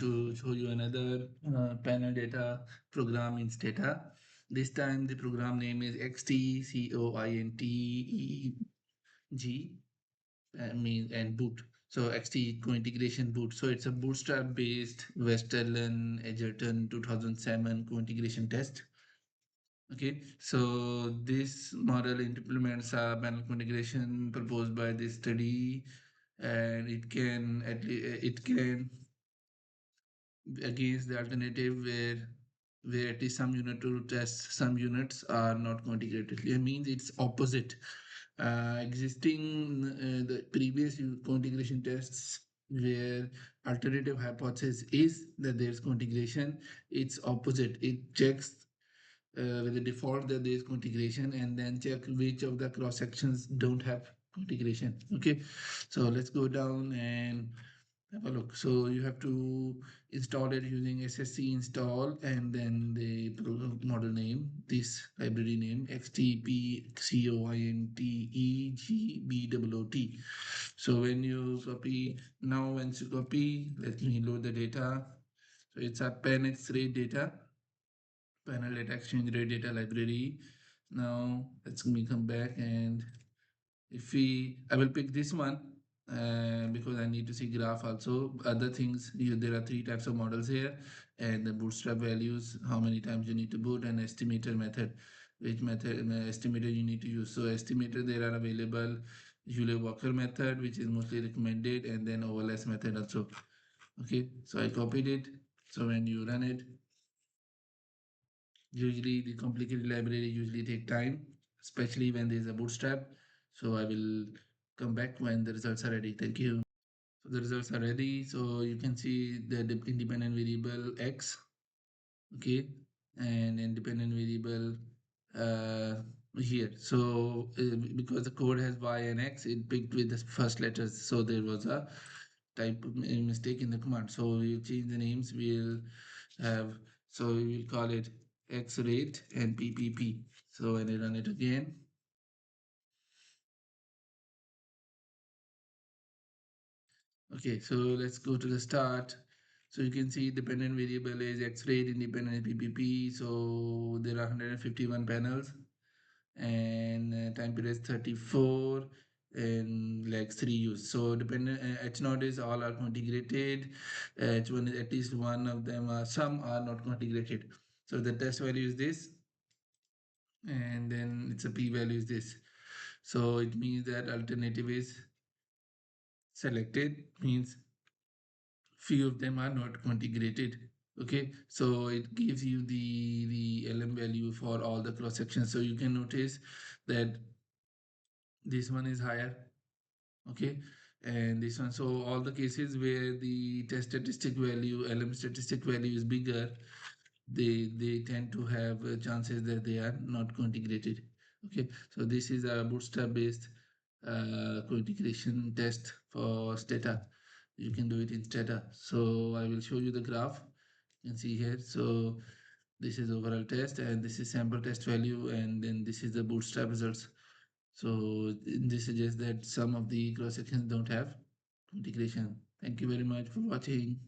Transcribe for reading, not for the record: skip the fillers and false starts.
to show you another panel data program in Stata. This time the program name is XTCOINTEG and boot. So XT co-integration boot. So it's a Bootstrap based Westerlund Edgerton 2007 co-integration test. Okay, so this model implements a panel co-integration proposed by this study, and it can against the alternative where it is some unit to test some units are not co-integrated. It means it's opposite. Existing the previous co-integration tests where alternative hypothesis is that there's co-integration, it's opposite. It checks with the default that there is co-integration and then check which of the cross sections don't have co-integration. Okay, so let's go down and have a look. So you have to install it using ssc install and then the model name, this library name XTPCOINTEGBOOT. So when you copy, now once you copy, let me load the data. So it's a pen X-ray data, panel data exchange rate data library. Now let's me come back, and if I will pick this one because I need to see graph also. Other things, there are three types of models here, and the bootstrap values, how many times you need to boot, and estimator method, which method estimator you need to use. So estimator, there are available Euler-Walker method, which is mostly recommended, and then overless method also. Okay, so I copied it. So when you run it, usually the complicated library usually take time, especially when there is a bootstrap. So I will come back when the results are ready. Thank you. So the results are ready. So you can see the independent variable x, okay, and independent variable here. So because the code has y and x, it picked with the first letters. So there was a type mistake in the command. So we change the names. We'll have, so we will call it x rate and ppp. So when I run it again, okay, so let's go to the start. So you can see dependent variable is x rate, independent ppp. So there are 151 panels, and time period is 34, and like 3 use. So dependent h0 is all are integrated. H1 is at least one of them, some are not integrated. So the test value is this, and then it's a p-value is this. So it means that alternative is selected, means few of them are not integrated. Okay, so it gives you the lm value for all the cross sections. So you can notice that this one is higher, okay, and this one. So all the cases where the test statistic value, lm statistic value is bigger, they tend to have chances that they are not co-integrated. Okay, so this is a bootstrap based co-integration test for Stata. You can do it in Stata. So I will show you the graph. You can see here. So this is overall test, and this is sample test value, and then this is the bootstrap results. So this suggests that some of the cross sections don't have integration. Thank you very much for watching.